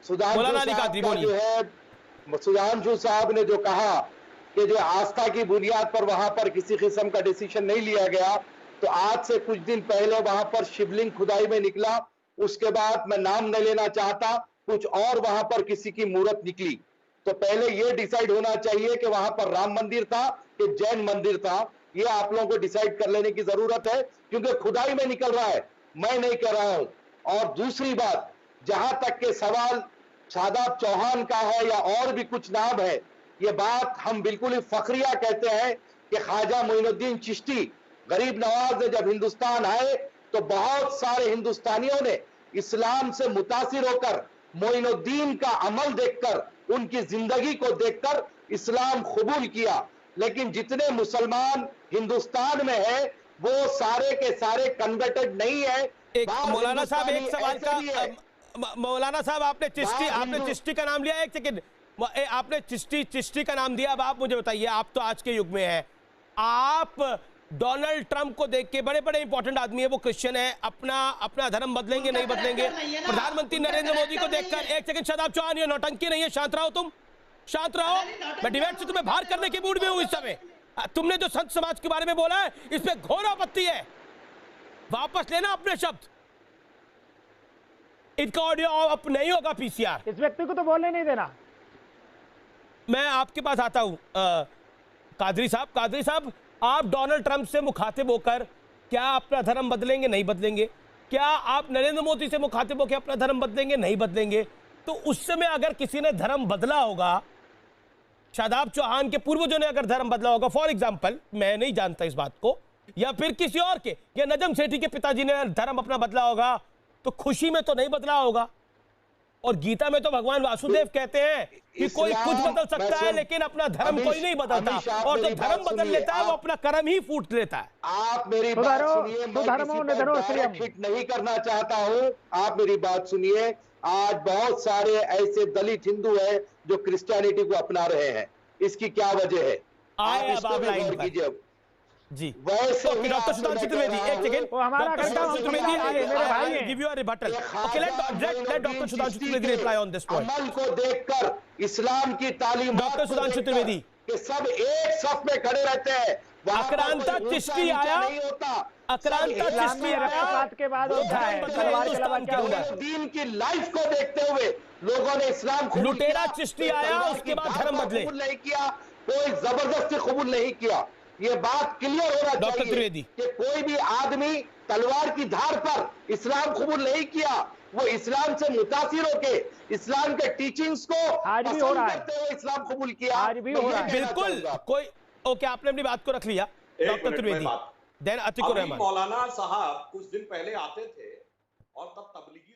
जो है सुधांशु साहब ने जो कहा कि जो आस्था की बुनियाद पर वहां पर किसी किस्म का डिसीजन नहीं लिया गया, तो आज से कुछ दिन पहले वहां पर शिवलिंग खुदाई में निकला, उसके बाद मैं नाम नहीं लेना चाहता, कुछ और वहां पर किसी की मूर्त निकली। तो पहले यह डिसाइड होना चाहिए कि वहां पर राम मंदिर था कि जैन मंदिर था, ये आप लोगों को डिसाइड कर लेने की जरूरत है, क्योंकि खुदाई में निकल रहा है, मैं नहीं कर रहा हूं। और दूसरी बात, जहां तक के सवाल शादाब चौहान का है या और भी कुछ नाम है, ये बात हम बिल्कुल ही फखरिया कहते हैं कि ख्वाजा मोइनुद्दीन चिश्ती गरीब नवाज ने जब हिंदुस्तान आए तो बहुत सारे हिंदुस्तानियों ने इस्लाम से मुतासिर होकर मोइनुद्दीन का अमल देखकर, उनकी जिंदगी को देखकर इस्लाम कबूल किया। लेकिन जितने मुसलमान हिंदुस्तान में है वो सारे के सारे कन्वर्टेड नहीं है। मौलाना साहब एक सवाल का, मौलाना साहब आपने चिश्ती का नाम लिया, एक सेकंड, आपने चिश्ती का नाम दिया। अब आप मुझे बताइए, आप तो आज के युग में हैं, आप डोनाल्ड ट्रंप को देख के, बड़े बड़े इंपॉर्टेंट आदमी है, वो क्रिश्चियन है, अपना धर्म बदलेंगे नहीं बदलेंगे, प्रधानमंत्री नरेंद्र मोदी को देखकर, एक सेकंड शादाब चौहान, ये नौटंकी नहीं है, शांत रहो, तुम शांत रहो, मैं डिबेट से तुम्हें बाहर करने के मूड में हूं इस समय। तुमने जो संत समाज के बारे में बोला है इसमें घोर आपत्ति है, वापस लेना अपने शब्द, इनका ऑडियो अप नहीं होगा पीसीआर। इस व्यक्ति को तो बोलने नहीं देना। मैं आपके पास आता हूं कादरी साहब, आप डोनाल्ड ट्रंप से मुखातिब होकर क्या अपना धर्म बदलेंगे नहीं बदलेंगे? क्या आप नरेंद्र मोदी से मुखातिब होकर अपना धर्म बदलेंगे नहीं बदलेंगे? तो उस समय अगर किसी ने धर्म बदला होगा, शादाब चौहान के पूर्वजों ने अगर धर्म बदला होगा, फॉर एग्जाम्पल, मैं नहीं जानता इस बात को, या फिर किसी और के, या नजम सेठी के पिताजी ने धर्म अपना बदला होगा, तो खुशी में तो नहीं बदला होगा। और गीता में तो भगवान वासुदेव कहते हैं कि कोई कुछ बदल सकता है लेकिन अपना धर्म कोई नहीं बदलता, और जो धर्म बदल लेता है वो अपना कर्म ही फूट लेता है। आप मेरी बात सुनिए, मैं हिट नहीं करना चाहता हूं, आप मेरी बात सुनिए। आज बहुत सारे ऐसे दलित हिंदू हैं जो क्रिश्चियनिटी को अपना रहे हैं, इसकी क्या वजह है? आप इसको भी गौर कीजिए जी। वैसे डॉक्टर सुधांशु त्रिवेदी, एक second, doctor Sudhanshu Trivedi, I will give you a rebuttal. Okay, let doctor Sudhanshu Trivedi reply on this point. अमल को देखकर इस्लाम की तालीम, डॉक्टर सुधांशु त्रिवेदी, कि सब एक सफ में खड़े रहते हैं, आक्रांता चिश्ती आया, आक्रांता चिश्ती आया के बाद होता है, दीन की लाइफ को देखते हुए लोगों ने इस्लाम, लुटेरा चिश्ती आया, उसके बाद धर्म बदले, नहीं किया, कोई जबरदस्ती कबूल नहीं किया। ये बात क्लियर होना चाहिए कि कोई भी आदमी तलवार की धार पर इस्लाम कबूल नहीं किया, वो इस्लाम से मुतासिर होके इस्लाम के टीचिंग्स को पसंद करते हुए इस्लाम कबूल किया। आज भी हो रहा है, बिल्कुल कोई। ओके, आपने अपनी बात को रख लिया, डॉक्टर त्रिवेदी, देन अतीकुर रहमान। मौलाना साहब कुछ दिन पहले आते थे और तब तबलीगी